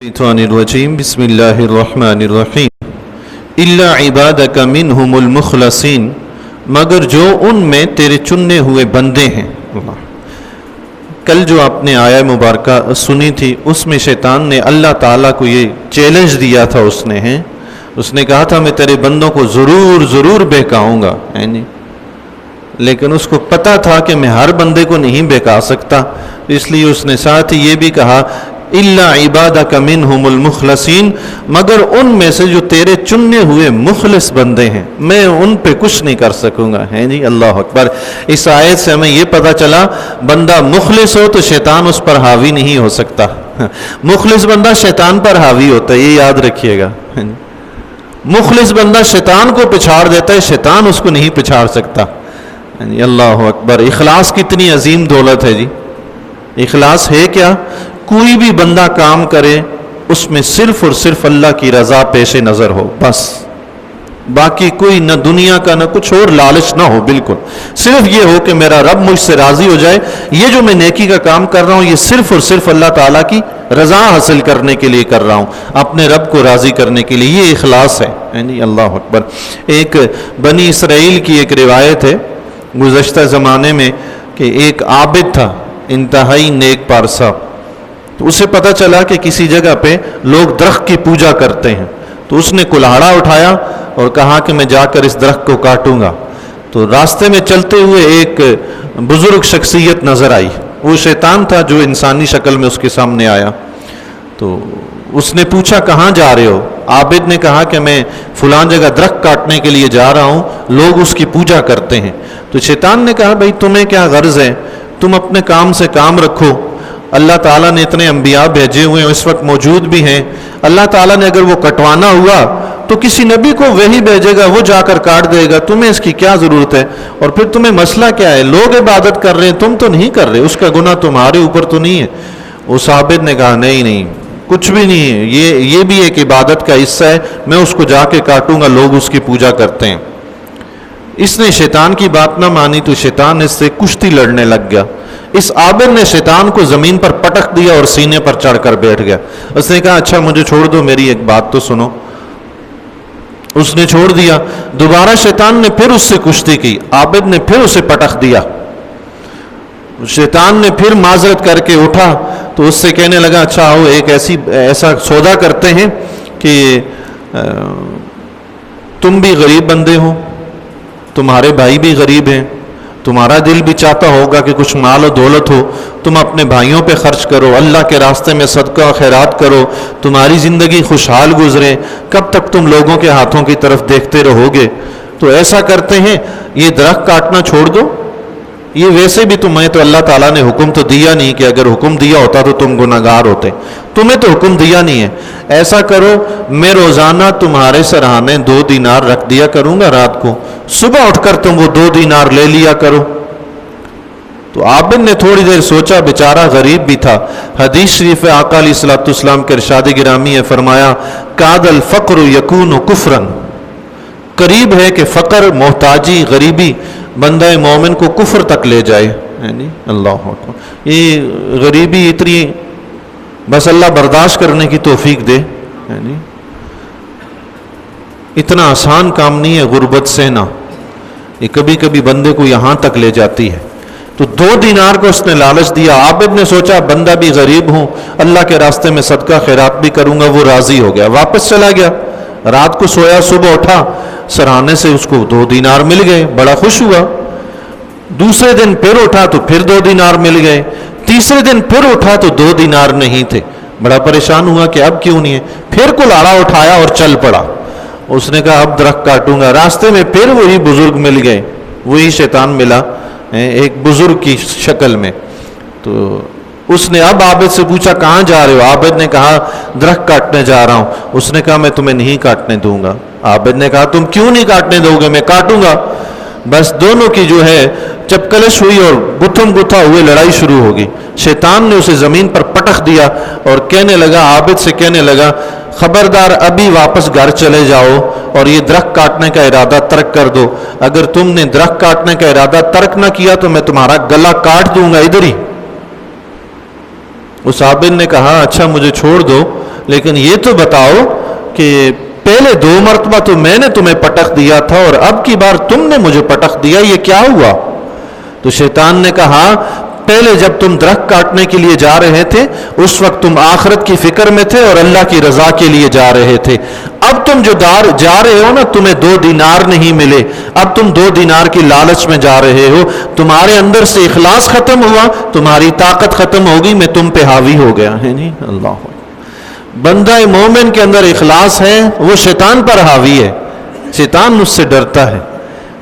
الرجیم بسم اللہ الرحمن الرحیم الا عبادک منہم المخلصین مگر جو ان میں تیرے چنے ہوئے بندے ہیں۔ کل جو آپ نے آیہ مبارکہ سنی تھی اس میں شیطان نے اللہ تعالیٰ کو یہ چیلنج دیا تھا، اس نے کہا تھا میں تیرے بندوں کو ضرور بہکاؤں گا، لیکن اس کو پتہ تھا کہ میں ہر بندے کو نہیں بہکا سکتا، اس لیے اس نے ساتھ ہی یہ بھی کہا الا عبادک منہم المخلصین مگر ان میں سے جو تیرے چنے ہوئے مخلص بندے ہیں میں ان پہ کچھ نہیں کر سکوں گا۔ اللہ اکبر۔ اس آیت سے ہمیں یہ پتہ چلا بندہ مخلص ہو تو شیطان اس پر حاوی نہیں ہو سکتا، مخلص بندہ شیطان پر حاوی ہوتا ہے، یہ یاد رکھیے گا۔ مخلص بندہ شیطان کو پچھاڑ دیتا ہے، شیطان اس کو نہیں پچھاڑ سکتا۔ اللہ اکبر۔ اخلاص کتنی عظیم دولت ہے جی۔ اخلاص ہے کیا؟ کوئی بھی بندہ کام کرے اس میں صرف اور صرف اللہ کی رضا پیش نظر ہو، بس باقی کوئی نہ دنیا کا نہ کچھ اور لالچ نہ ہو، بالکل صرف یہ ہو کہ میرا رب مجھ سے راضی ہو جائے، یہ جو میں نیکی کا کام کر رہا ہوں یہ صرف اور صرف اللہ تعالیٰ کی رضا حاصل کرنے کے لیے کر رہا ہوں، اپنے رب کو راضی کرنے کے لیے، یہ اخلاص ہے۔ اللہ اکبر۔ ایک بنی اسرائیل کی ایک روایت ہے گزشتہ زمانے میں کہ ایک عابد تھا، انتہائی نیک پارسا، تو اسے پتہ چلا کہ کسی جگہ پہ لوگ درخت کی پوجا کرتے ہیں، تو اس نے کلہاڑا اٹھایا اور کہا کہ میں جا کر اس درخت کو کاٹوں گا۔ تو راستے میں چلتے ہوئے ایک بزرگ شخصیت نظر آئی، وہ شیطان تھا جو انسانی شکل میں اس کے سامنے آیا۔ تو اس نے پوچھا کہاں جا رہے ہو؟ عابد نے کہا کہ میں فلاں جگہ درخت کاٹنے کے لیے جا رہا ہوں، لوگ اس کی پوجا کرتے ہیں۔ تو شیطان نے کہا بھائی تمہیں کیا غرض ہے، تم اپنے کام سے کام رکھو، اللہ تعالیٰ نے اتنے انبیاء بھیجے ہوئے ہیں، اس وقت موجود بھی ہیں، اللہ تعالیٰ نے اگر وہ کٹوانا ہوا تو کسی نبی کو وہی بھیجے گا، وہ جا کر کاٹ دے گا، تمہیں اس کی کیا ضرورت ہے؟ اور پھر تمہیں مسئلہ کیا ہے؟ لوگ عبادت کر رہے ہیں، تم تو نہیں کر رہے، اس کا گناہ تمہارے اوپر تو نہیں ہے۔ اس عابد نے کہا نہیں کچھ بھی نہیں ہے، یہ بھی ایک عبادت کا حصہ ہے، میں اس کو جا کے کاٹوں گا، لوگ اس کی پوجا کرتے ہیں۔ اس نے شیطان کی بات نہ مانی تو شیطان اس سے کشتی لڑنے لگ گیا۔ اس عابد نے شیطان کو زمین پر پٹک دیا اور سینے پر چڑھ کر بیٹھ گیا۔ اس نے کہا اچھا مجھے چھوڑ دو، میری ایک بات تو سنو۔ اس نے چھوڑ دیا، دوبارہ شیطان نے پھر اس سے کشتی کی، عابد نے پھر اسے پٹک دیا۔ شیطان نے پھر معذرت کر کے اٹھا تو اس سے کہنے لگا اچھا آؤ ایک ایسا سودا کرتے ہیں کہ تم بھی غریب بندے ہو، تمہارے بھائی بھی غریب ہیں، تمہارا دل بھی چاہتا ہوگا کہ کچھ مال و دولت ہو، تم اپنے بھائیوں پہ خرچ کرو، اللہ کے راستے میں صدقہ خیرات کرو، تمہاری زندگی خوشحال گزرے، کب تک تم لوگوں کے ہاتھوں کی طرف دیکھتے رہو گے؟ تو ایسا کرتے ہیں یہ درخت کاٹنا چھوڑ دو، یہ ویسے بھی تمہیں تو اللہ تعالیٰ نے حکم تو دیا نہیں، کہ اگر حکم دیا ہوتا تو تم گناہگار ہوتے، تمہیں تو حکم دیا نہیں ہے، ایسا کرو میں روزانہ تمہارے سرہانے 2 دینار رکھ دیا کروں گا، رات کو صبح اٹھ کر تم وہ 2 دینار لے لیا کرو۔ تو عابد نے تھوڑی دیر سوچا، بیچارہ غریب بھی تھا۔ حدیث شریف آقا علیہ الصلوۃ والسلام کے ارشاد گرامی ہے، فرمایا کاد الفقر یکون کفرا، قریب ہے کہ فقر، محتاجی، غریبی بندہ مومن کو کفر تک لے جائے۔ اللہ اکبر۔ یہ غریبی اتنی بس اللہ برداشت کرنے کی توفیق دے، اتنا آسان کام نہیں ہے غربت سہنا، یہ کبھی کبھی بندے کو یہاں تک لے جاتی ہے۔ تو 2 دینار کو اس نے لالچ دیا، عابد نے سوچا بندہ بھی غریب ہوں، اللہ کے راستے میں صدقہ خیرات بھی کروں گا، وہ راضی ہو گیا، واپس چلا گیا، رات کو سویا، صبح اٹھا سرانے سے اس کو 2 دینار مل گئے، بڑا خوش ہوا۔ دوسرے دن پھر اٹھا تو پھر 2 دینار مل گئے، تیسرے دن پھر اٹھا تو 2 دینار نہیں تھے، بڑا پریشان ہوا کہ اب کیوں نہیں ہے، پھر کلاڑا اٹھایا اور چل پڑا۔ اس نے کہا اب درخت کاٹوں گا، راستے میں پھر وہی بزرگ مل گئے، وہی شیطان ملا ایک بزرگ کی شکل میں۔ تو اس نے اب عابد سے پوچھا کہاں جا رہے ہو؟ عابد نے کہا درخت کاٹنے جا رہا ہوں۔ اس نے کہا میں تمہیں نہیں کاٹنے دوں گا۔ عابد نے کہا تم کیوں نہیں کاٹنے دو گے؟ میں کاٹوں گا۔ بس دونوں کی جو ہے چپکلش ہوئی اور گتھم گتھا ہوئے لڑائی شروع ہوگی۔ شیطان نے اسے زمین پر پٹک دیا اور کہنے لگا، عابد سے کہنے لگا خبردار ابھی واپس گھر چلے جاؤ اور یہ درخت کاٹنے کا ارادہ ترک کر دو، اگر تم نے درخت کاٹنے کا ارادہ ترک نہ کیا تو میں تمہارا گلا کاٹ دوں گا ادھر ہی۔ اس عابد نے کہا اچھا مجھے چھوڑ دو، لیکن یہ تو بتاؤ کہ پہلے 2 مرتبہ تو میں نے تمہیں پٹخ دیا تھا اور اب کی بار تم نے مجھے پٹخ دیا، یہ کیا ہوا؟ تو شیطان نے کہا پہلے جب تم درخت کاٹنے کے لیے جا رہے تھے اس وقت تم آخرت کی فکر میں تھے اور اللہ کی رضا کے لیے جا رہے تھے، اب تم جو جا رہے ہو نا تمہیں 2 دینار نہیں ملے، اب تم 2 دینار کی لالچ میں جا رہے ہو، تمہارے اندر سے اخلاص ختم ہوا، تمہاری طاقت ختم ہوگی، میں تم پہ حاوی ہو گیا ہے نہیں اللہ۔ بندہ مومن کے اندر اخلاص ہے، وہ شیطان پر حاوی ہے، شیطان اس سے ڈرتا ہے۔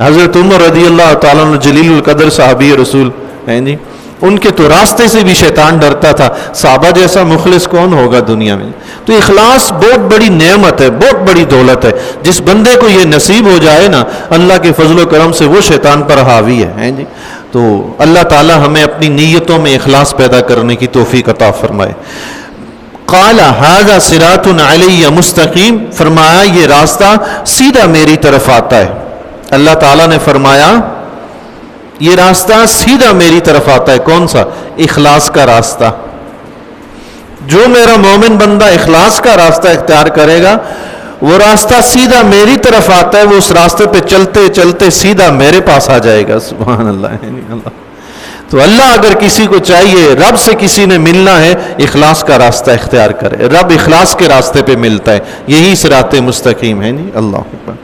حضرت عمر رضی اللہ تعالیٰ عنہ جلیل القدر صحابی رسول ہیں جی، ان کے تو راستے سے بھی شیطان ڈرتا تھا، صحابہ جیسا مخلص کون ہوگا دنیا میں؟ تو اخلاص بہت بڑی نعمت ہے، بہت بڑی دولت ہے، جس بندے کو یہ نصیب ہو جائے نا اللہ کے فضل و کرم سے وہ شیطان پر حاوی ہے جی۔ تو اللہ تعالیٰ ہمیں اپنی نیتوں میں اخلاص پیدا کرنے کی توفیق عطا فرمائے۔ قال ھذا صراط علی مستقیم، فرمایا یہ راستہ سیدھا میری طرف آتا ہے۔ اللہ تعالیٰ نے فرمایا یہ راستہ سیدھا میری طرف آتا ہے، کون سا؟ اخلاص کا راستہ۔ جو میرا مومن بندہ اخلاص کا راستہ اختیار کرے گا وہ راستہ سیدھا میری طرف آتا ہے، وہ اس راستے پہ چلتے چلتے سیدھا میرے پاس آ جائے گا۔ سبحان اللہ۔ تو اللہ اگر کسی کو چاہیے رب سے کسی نے ملنا ہے اخلاص کا راستہ اختیار کرے، رب اخلاص کے راستے پہ ملتا ہے، یہی صراط مستقیم ہے نہیں اللہ اکبر۔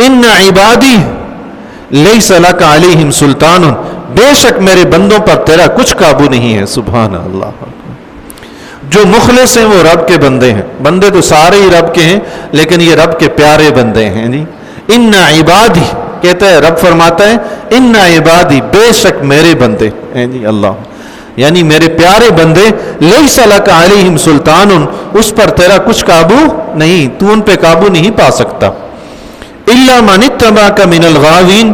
ان عبادی لیس لک علیہم سلطان، بے شک میرے بندوں پر تیرا کچھ قابو نہیں ہے۔ سبحان اللہ۔ جو مخلص ہیں وہ رب کے بندے ہیں، بندے تو سارے ہی رب کے ہیں لیکن یہ رب کے پیارے بندے ہیں جی۔ ان عبادی کہتا ہے رب فرماتا ہے ان عبادی، بے شک میرے بندے ہیں جی اللہ، یعنی میرے پیارے بندے، لیس لک علیہم سلطان، اس پر تیرا کچھ قابو نہیں، تو ان پہ قابو نہیں پا سکتا۔ الا من اتبعک من الغاوین،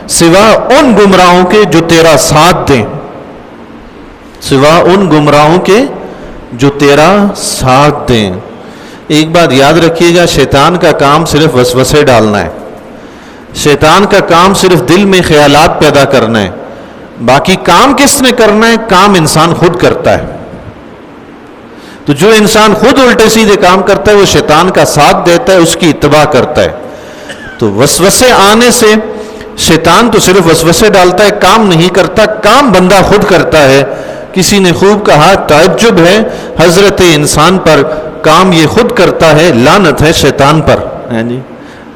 سوا ان گمراہوں کے جو تیرا ساتھ دیں، سوا ان گمراہوں کے جو تیرا ساتھ دیں۔ ایک بات یاد رکھیے گا، شیطان کا کام صرف وسوسے ڈالنا ہے، شیطان کا کام صرف دل میں خیالات پیدا کرنا ہے، باقی کام کس نے کرنا ہے؟ کام انسان خود کرتا ہے۔ تو جو انسان خود الٹے سیدھے کام کرتا ہے وہ شیطان کا ساتھ دیتا ہے، اس کی اتباع کرتا ہے۔ تو وسوسے آنے سے شیطان تو صرف وسوسے ڈالتا ہے، کام نہیں کرتا، کام بندہ خود کرتا ہے۔ کسی نے خوب کہا تعجب ہے حضرت انسان پر، کام یہ خود کرتا ہے، لعنت ہے شیطان پر ہے جی۔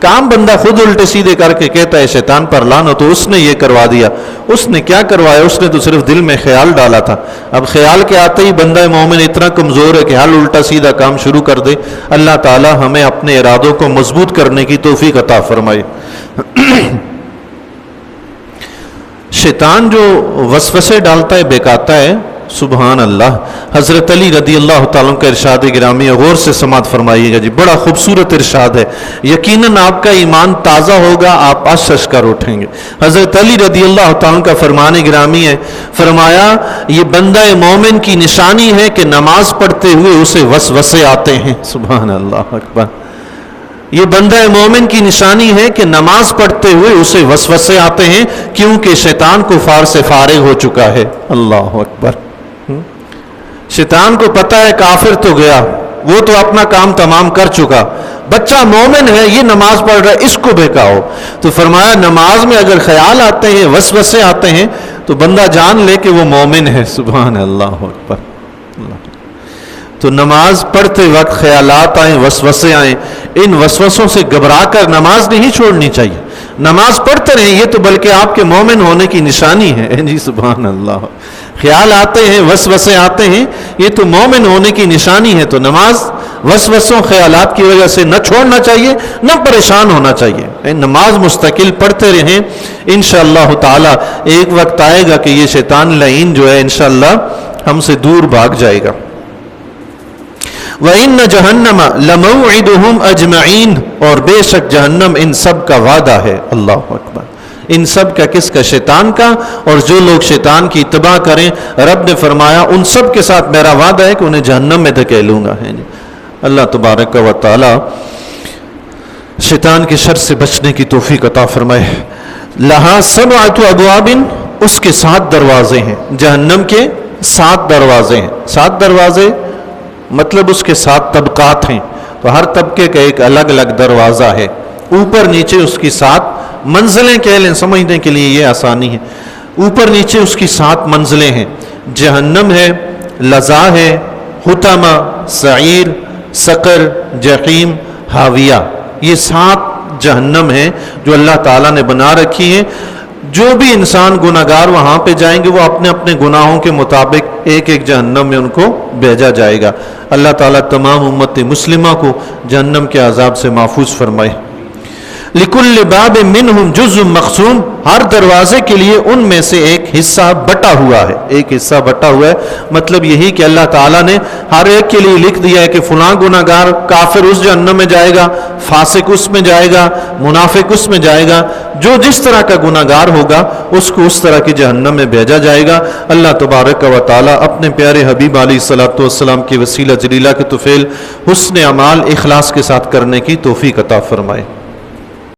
کام بندہ خود الٹے سیدھے کر کے کہتا ہے شیطان پر لعنت، تو اس نے یہ کروا دیا۔ اس نے کیا کروایا؟ اس نے تو صرف دل میں خیال ڈالا تھا۔ اب خیال کے آتے ہی بندہ مومن اتنا کمزور ہے کہ حال الٹا سیدھا کام شروع کر دے۔ اللہ تعالی ہمیں اپنے ارادوں کو مضبوط کرنے کی توفیق عطا فرمائے۔ شیطان جو وسوسے ڈالتا ہے بہکاتا ہے، سبحان اللہ۔ حضرت علی رضی اللہ تعالیٰ کا ارشاد گرامی، غور سے سماعت فرمائیے گا جی، بڑا خوبصورت ارشاد ہے، یقیناً آپ کا ایمان تازہ ہوگا، آپ اشش کر اٹھیں گے۔ حضرت علی رضی اللہ تعالیٰ کا فرمان گرامی ہے، فرمایا یہ بندہ مومن کی نشانی ہے کہ نماز پڑھتے ہوئے اسے وسوسے آتے ہیں۔ سبحان اللہ اکبر۔ یہ بندہ مومن کی نشانی ہے کہ نماز پڑھتے ہوئے اسے وسوسے آتے ہیں، کیونکہ شیطان کفار سے فارغ ہو چکا ہے۔ اللہ اکبر۔ شیطان کو پتہ ہے کافر تو گیا، وہ تو اپنا کام تمام کر چکا، بچہ مومن ہے، یہ نماز پڑھ رہا ہے، اس کو بہکاؤ۔ تو فرمایا نماز میں اگر خیال آتے ہیں، وسوسے آتے ہیں، تو بندہ جان لے کہ وہ مومن ہے۔ سبحان اللہ اکبر۔ تو نماز پڑھتے وقت خیالات آئیں، وسوسے آئیں، ان وسوسوں سے گھبرا کر نماز نہیں چھوڑنی چاہیے، نماز پڑھتے رہیں، یہ تو بلکہ آپ کے مومن ہونے کی نشانی ہے جی۔ سبحان اللہ۔ خیال آتے ہیں، وسوسے آتے ہیں، یہ تو مومن ہونے کی نشانی ہے۔ تو نماز وسوسوں خیالات کی وجہ سے نہ چھوڑنا چاہیے، نہ پریشان ہونا چاہیے، نماز مستقل پڑھتے رہیں۔ انشاءاللہ تعالی ایک وقت آئے گا کہ یہ شیطان لعین جو ہے انشاءاللہ ہم سے دور بھاگ جائے گا۔ وَإِنَّ جَهَنَّمَ لَمَوْعِدُهُمْ أَجْمَعِينَ، اور بے شک جہنم ان سب کا وعدہ ہے۔ اللہ اکبر۔ ان سب کا کس کا؟ شیطان کا، اور جو لوگ شیطان کی اتباع کریں، رب نے فرمایا ان سب کے ساتھ میرا وعدہ ہے کہ انہیں جہنم میں دھکیلوں گا۔ اللہ تبارک و تعالی شیطان کے شر سے بچنے کی توفیق عطا فرمائے۔ لہا سبعۃ ابواب، اس کے 7 دروازے ہیں، جہنم کے 7 دروازے ہیں. 7 دروازے مطلب اس کے 7 طبقات ہیں. تو ہر طبقے کا ایک الگ الگ دروازہ ہے. اوپر نیچے اس کی 7 منزلیں کہہ لیں, سمجھنے کے لیے یہ آسانی ہے. اوپر نیچے اس کی 7 منزلیں ہیں. جہنم ہے, لظا ہے, حطمہ, سعیر, سقر, جحیم, حاویہ. یہ 7 جہنم ہیں جو اللہ تعالیٰ نے بنا رکھی ہیں. جو بھی انسان گناہگار وہاں پہ جائیں گے وہ اپنے اپنے گناہوں کے مطابق ایک ایک جہنم میں ان کو بھیجا جائے گا. اللہ تعالیٰ تمام امت مسلمہ کو جہنم کے عذاب سے محفوظ فرمائے. لِكُلِّ بَابٍ مِّنْهُمْ جُزْءٌ مَّقْسُومٌ, ہر دروازے کے لیے ان میں سے ایک حصہ بٹا ہوا ہے. ایک حصہ بٹا ہوا ہے مطلب یہی کہ اللہ تعالیٰ نے ہر ایک کے لیے لکھ دیا ہے کہ فلاں گناہگار کافر اس جہنم میں جائے گا, فاسق اس میں جائے گا, منافق اس میں جائے گا. جو جس طرح کا گناہگار ہوگا اس کو اس طرح کی جہنم میں بھیجا جائے گا. اللہ تبارک و تعالیٰ اپنے پیارے حبیب علیہ الصلوۃ والسلام کی وسیلہ جلیلہ کے طفیل حسن اعمال اخلاص کے ساتھ کرنے کی توفیق عطا فرمائے.